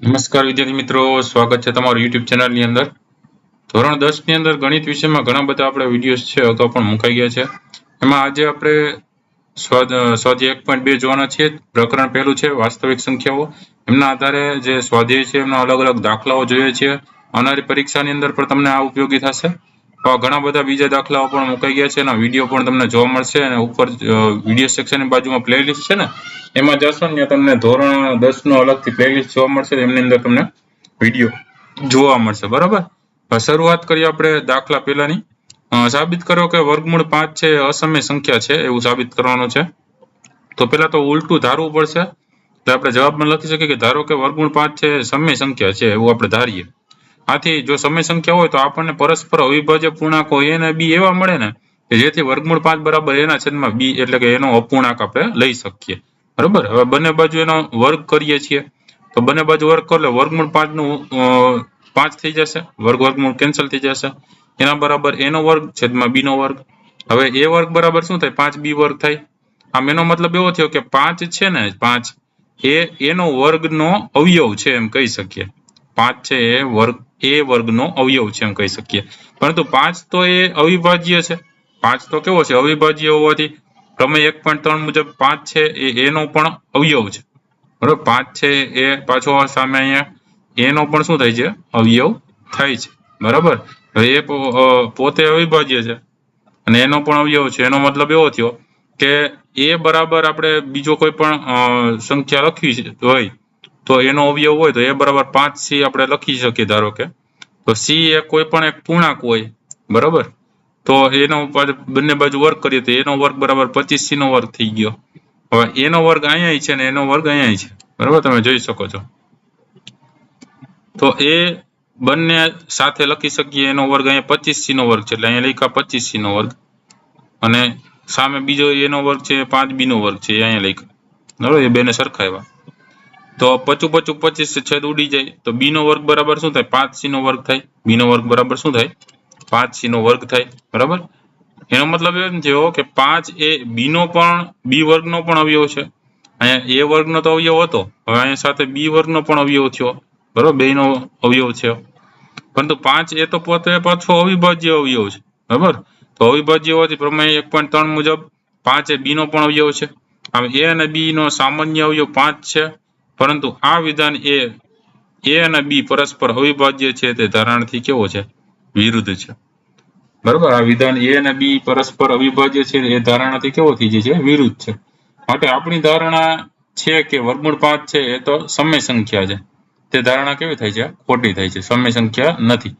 નમસ્કાર વિદ્યાર્થી મિત્રો, સ્વાગત છે તમારું YouTube ચેનલની અંદર. ધોરણ 10 ની અંદર ગણિત વિષયમાં ઘણા બધા આપણે વિડીયોઝ છે અગાઉ પણ મુકાઈ ગયા છે. એમાં આજે આપણે સ્વાધ્યાય 1.2 જોવાના છીએ. પ્રકરણ પહેલું છે વાસ્તવિક સંખ્યાઓ. એમના આધારે જે સ્વાધ્યાય છે એમના અલગ અલગ દાખલાઓ જોઈએ છીએ. આવનારી પરીક્ષાની અંદર પણ તમને આ ઉપયોગી થશે. ઘણા બધા બીજા દાખલાઓ પણ મુકાઈ ગયા છે, એના વિડીયો પણ તમને જોવા મળશે. અને ઉપર વિડીયો સેક્શનની બાજુમાં પ્લેલિસ્ટ છે ને, એમાં જશો ને તમને ધોરણ 10 નો અલગથી પ્લેલિસ્ટ જોવા મળશે. એમની અંદર તમને વિડીયો જોવા મળશે. બરાબર, શરૂઆત કરીએ આપણે દાખલા પહેલાની. સાબિત કરો કે વર્ગમૂળ 5 છે અસમય સંખ્યા છે, એવું સાબિત કરવાનું છે. તો પહેલા તો ઉલટું ધારવું પડશે. તો આપણે જવાબમાં લખી શકીએ કે ધારો કે વર્ગમૂળ 5 છે સમય સંખ્યા છે, એવું આપણે ધારીએ. આથી જો સમય સંખ્યા હોય તો આપણને પરસ્પર અવિભાજ્ય પૂર્ણાંકો a અને b એવા મળે ને કે જેથી વર્ગમૂળ 5 બરાબર એના છેદમાં b, એટલે કે એનો અપૂર્ણાંક આપણે લઈ શકીએ. બરાબર, હવે બંને બાજુ એનો વર્ગ કરીએ છીએ. તો બંને બાજુ વર્ગ કરો એટલે વર્ગમૂળ 5 નું 5 થઈ જશે, વર્ગમૂળ કેન્સલ થઈ જશે. એના બરાબર a નો વર્ગ છેદમાં b નો વર્ગ. હવે a વર્ગ બરાબર શું થાય? 5b વર્ગ થાય. આમ એનો મતલબ એવો થયો કે 5 છે ને, 5 એનો વર્ગનો અવયવ છે એમ કહી શકીએ. 5 છે એ વર્ગનો અવયવ છે એમ કહી શકીએ. પરંતુ 5 તો એ અવિભાજ્ય છે. 5 તો કેવો છે? અવિભાજ્ય હોવાથી પ્રમેય 1.3 મુજબ 5 છે એ એનો પણ અવયવ છે. બરાબર, 5 છે એ પાછો સામે અહીંયા એનો પણ શું થાય છે? અવયવ થાય છે. બરાબર, હવે એ પોતે અવિભાજ્ય છે અને એનો પણ અવયવ છે. એનો મતલબ એવો થયો કે એ બરાબર આપણે બીજો કોઈ પણ સંખ્યા લખવી હોય તો એનો અવયવ હોય તો એ બરાબર 5c આપણે લખી શકીએ. ધારો કે તો c એ કોઈ પણ એક પૂર્ણાંક હોય. બરાબર, તો એનો બંને બાજુ વર્ગ કરીએ તો એનો વર્ગ બરાબર 25c નો વર્ગ થઈ ગયો. હવે એનો વર્ગ અહીંયા છે ને એનો વર્ગ અહીંયા છે. બરાબર, તમે જોઈ શકો છો. તો એ બંને સાથે લખી શકીએ. એનો વર્ગ અહીંયા 25c નો વર્ગ છે એટલે અહીંયા લખ્યા 25c નો વર્ગ, અને સામે બીજો એનો વર્ગ છે 5b નો વર્ગ છે, અહીંયા લખ્યા. બરાબર, એ બેને સરખાવ્યા તો 25 25 છેદ ઉડી જાય. તો b નો વર્ગ બરાબર શું થાય? 5c નો વર્ગ થાય. b નો વર્ગ બરાબર શું થાય? 5c નો વર્ગ થાય. બરાબર, એનો મતલબ એમ થયો કે 5 એ b નો પણ b વર્ગનો પણ અવયવ છે. અહીંયા a વર્ગનો તો અવયવ હતો, હવે અહીંયા સાથે b વર્ગનો પણ અવયવ થયો. બરાબર, બેયનો અવયવ છે. પરંતુ 5 એ તો પોતે પાછો અવિભાજ્ય અવયવ છે. બરાબર, તો અવિભાજ્ય હોવાથી પ્રમેય 1.3 મુજબ 5 એ b નો પણ અવયવ છે. હવે a અને b નો સામાન્ય અવયવ 5 છે, પરંતુ આ વિધાન a અને b પરસ્પર અવિભાજ્ય છે તે ધારણાથી કેવો છે? વિરુદ્ધ છે. બરાબર, આ વિધાન a અને b પરસ્પર અવિભાજ્ય છે એ ધારણાથી કેવો થઈ જાય છે? વિરુદ્ધ છે. માટે આપણી ધારણા છે કે વર્ગમૂળ 5 છે એ તો સમય સંખ્યા છે. તે ધારણા કેવી થાય છે? ખોટી થાય છે. સમય સંખ્યા નથી.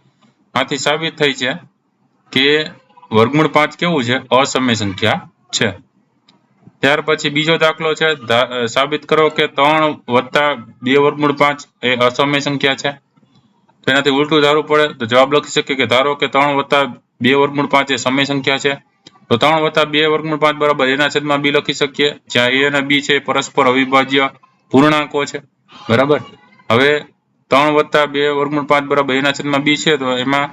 આથી સાબિત થાય છે કે વર્ગમૂળ 5 કેવું છે? અસમય સંખ્યા છે. ત્યાર પછી બીજો દાખલો છે, સાબિત કરો કે 3 + 2 વર્ગમૂળ 5 એ અસમય સંખ્યા છે. તેનાથી ઉલટું ધારવું પડે તો જવાબ લખી શકીએ કે ધારો કે 3 + 2 વર્ગમૂળ 5 એ સમય સંખ્યા છે. તો 3 + 2 વર્ગમૂળ 5 બરાબર એના છેદમાં b લખી શકીએ, જ્યાં a અને b છે પરસ્પર અવિભાજ્ય પૂર્ણાંકો છે. બરાબર, હવે 3 + 2 વર્ગમૂળ 5 બરાબર એના છેદમાં b છે, તો એમાં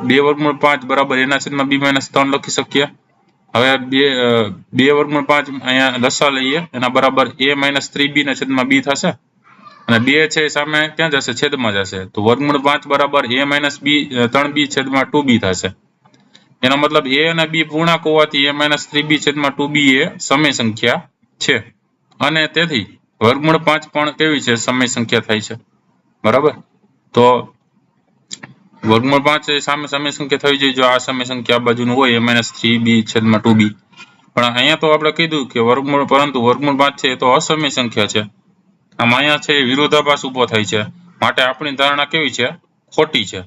2 વર્ગમૂળ 5 બરાબર એના છેદમાં b - 3 લખી શકીએ. હવે 2 વર્ગમૂળ 5 અહીંયા લસા લઈએ, એના બરાબર a - 3b ના છેદમાં b થશે, અને 2 છે સામે ક્યાં જશે? છેદમાં જશે. તો વર્ગમૂળ 5 બરાબર a - 3b છેદમાં 2b થશે. એનો મતલબ a અને b પૂર્ણાંક હોવાથી a - 3b છેદમાં 2b એ સમય સંખ્યા છે, અને તેથી વર્ગમૂળ 5 પણ કેવી છે? સમય સંખ્યા થાય છે. બરાબર, તો વર્ગમૂળ 5 એ સામે સમય સંખ્યા થઈ જાય જો આ સમય સંખ્યા આ બાજુનું હોય a - 3b છેદમાં 2b. પણ અહીંયા તો આપણે કીધું કે પરંતુ વર્ગમૂળ 5 છે એ તો અસમય સંખ્યા છે. આમ અહીંયા છે વિરોધાભાસ ઉભો થાય છે. માટે આપણી ધારણા કેવી છે? ખોટી છે.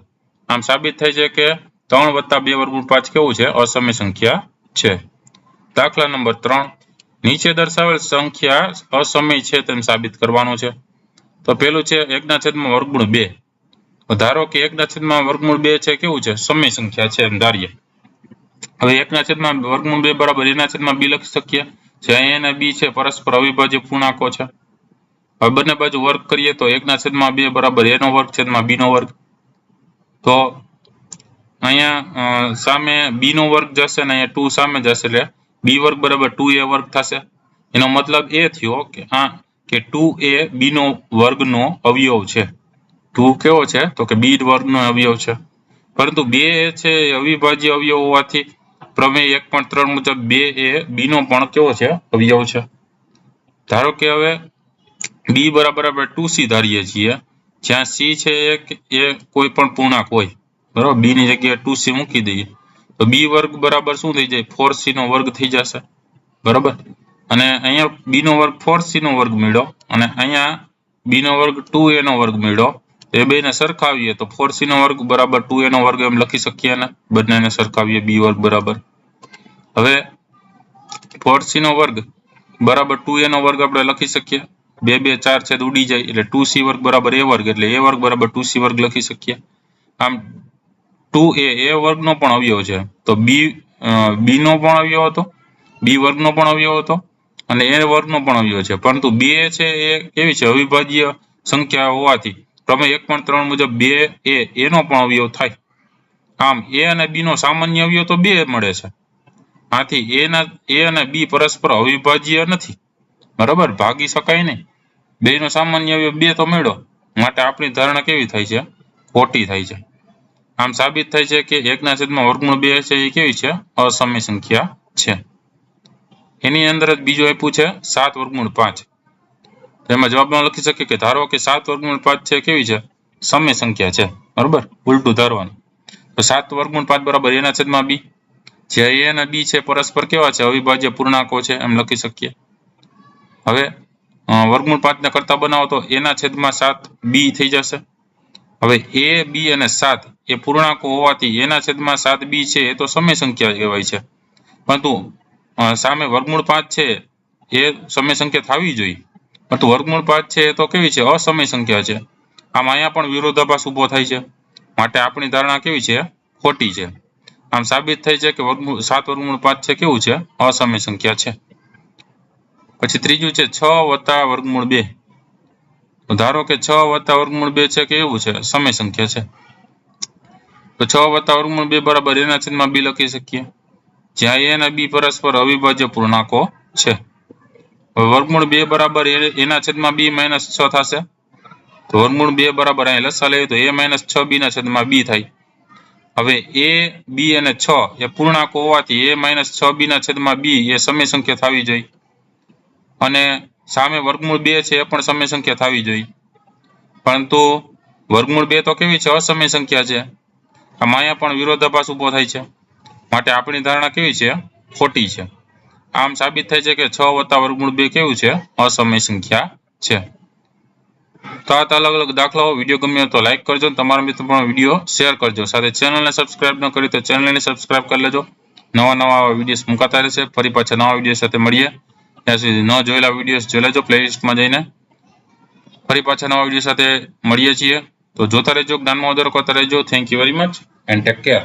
આમ સાબિત થાય છે કે 3 + 2 વર્ગમૂળ 5 કેવું છે? અસમય સંખ્યા છે. દાખલા નંબર 3, નીચે દર્શાવેલ સંખ્યા અસમય છે તેમ સાબિત કરવાનું છે. તો પેલું છે 1/2. ધારો કે 1/2 છે કેવું છે? સમય સંખ્યા છે એમ ધારીએ. હવે 1/2 બરાબર એના છેદમાં b લખી શકીએ, જે a અને b છે પરસ્પર અવિભાજ્ય પૂર્ણાંકો છે. હવે બંને બાજુ વર્ગ કરીએ તો 1/2 બરાબર a નો વર્ગ છેદમાં b નો વર્ગ. તો અહીંયા સામે b નો વર્ગ જશે ને અહીંયા 2 સામે જશે એટલે b વર્ગ બરાબર 2a વર્ગ થશે. એનો મતલબ એ થયો કે 2a b નો વર્ગનો અવયવ છે. 2 કેવો છે તો કે b વર્ગનો અવયવ છે, પરંતુ 2a છે એ અવિભાજ્ય અવયવ હોવાથી પ્રમેય 1.3 મુજબ 2a b નો પણ કેવો છે અવયવ છે. ધારો કે હવે b બરાબર આપણે 2c ધારીએ છીએ, જ્યાં c છે એ કોઈ પણ પૂર્ણાંક હોય, બરાબર. b ની જગ્યાએ 2c મૂકી દઈએ તો b વર્ગ બરાબર શું થઈ જાય, 4c નો વર્ગ થઈ જશે, બરાબર. અને અહીંયા b નો વર્ગ 4c નો વર્ગ મળ્યો અને અહીંયા b નો વર્ગ 2a નો વર્ગ મળ્યો. એ બેને સરખાવીએ તો 4c નો વર્ગ બરાબર 2a નો વર્ગ એમ લખી શકીએ ને, બંનેને સરખાવીએ b વર્ગ બરાબર. હવે 4c નો વર્ગ બરાબર 2a નો વર્ગ આપણે લખી શકીએ, 2 2 4 છેદ ઉડી જાય એટલે 2c વર્ગ બરાબર a વર્ગ, એટલે a વર્ગ બરાબર 2c વર્ગ લખી શકીએ. આમ 2a વર્ગનો પણ અવયવ છે તો b નો પણ અવયવ હતો, b વર્ગનો પણ અવયવ હતો અને a વર્ગનો પણ અવયવ છે, પરંતુ 2 છે એ કેવી છે, અવિભાજ્ય સંખ્યા હોવાથી પ્રમેય 1.3 મુજબ 2a નો પણ અવયવ થાય. આમ a અને b નો સામાન્ય અવયવ તો 2 મળે છે. આથી a અને b પરસ્પર અવિભાજ્ય નથી, બરાબર, ભાગી શકાય નહીં. બેનો સામાન્ય અવયવ 2 તો મળ્યો, માટે આપણી ધારણા કેવી થાય છે, ખોટી થાય છે. આમ સાબિત થાય છે કે 1/2 છે એ કેવી છે, અસમય સંખ્યા છે. એની અંદર જ બીજું આપ્યું છે 7/5. એમાં જવાબમાં લખી શકીએ કે ધારો કે 7/5 છે કેવી છે, સમય સંખ્યા છે, બરાબર, ઉલટું ધારવાનું. તો 7/5 બરાબર a/b, જે a અને b છે પરસ્પર કેવા છે, અવિભાજ્ય પૂર્ણાંકો છે એમ લખી શકીએ. હવે √5 ને કરતા બનાવો તો a/7b થઈ જશે. હવે a, b અને 7 એ પૂર્ણાંકો હોવાથી a/7b છે એ તો સમય સંખ્યા કહેવાય છે, પરંતુ સામે √5 છે એ સમય સંખ્યા થવી જોઈએ, પરંતુ √5 છે એ તો કેવી છે, અસમય સંખ્યા છે. આમ અહીંયા પણ વિરોધાભાસ ઉભો થાય છે, માટે આપણી ધારણા કેવી છે, ખોટી છે. આમ સાબિત થાય છે કે 7/5 છે કેવું છે, અસમય સંખ્યા છે. પછી ત્રીજું છે 6 + √2. તો ધારો કે 6 + √2 છે કે એવું છે, સમય સંખ્યા છે. તો 6 + √2 બરાબર a/b લખી શકીએ, જ્યાં a અને b પરસ્પર અવિભાજ્ય પૂર્ણાંકો છે. હવે √2 બરાબર a/b - 6 થશે. તો √2 બરાબર અહીં લસા લઈએ તો a - 6b/b થાય. હવે a, b અને 6 એ પૂર્ણાંકો હોવાથી a - 6b/b એ સમય સંખ્યા થવી જોઈએ, અને સામે √2 છે એ પણ સમય સંખ્યા થવી જોઈએ, પરંતુ √2 તો કેવી છે, અસમય સંખ્યા છે. આમ અહીંયા પણ વિરોધાભાસ ઉભો થાય છે, માટે આપણી ધારણા કેવી છે, ખોટી છે. આમ સાબિત થાય છે કે 6 + √2 કેવું છે, અસમય સંખ્યા છે. તો આ અલગ અલગ દાખલાઓ. વિડીયો ગમ્યો તો લાઈક કરજો, તમારા મિત્રો પણ વિડીયો શેર કરજો. સાથે ચેનલને સબસ્ક્રાઇબ ન કરી તો ચેનલને સબસ્ક્રાઇબ કરી લેજો. નવા વિડીયોઝ મુકાતા રહેશે. ફરી પાછા નવા વિડીયો સાથે મળીએ. ત્યાં સુધી ન જોયેલા વિડીયોઝ જોઈ લેજો પ્લેલિસ્ટમાં જઈને. ફરી પાછા નવા વિડીયો સાથે મળીએ છીએ. તો જોતા રહેજો, જ્ઞાનમાં વધારો કરતા રહેજો. Thank you very much and take care.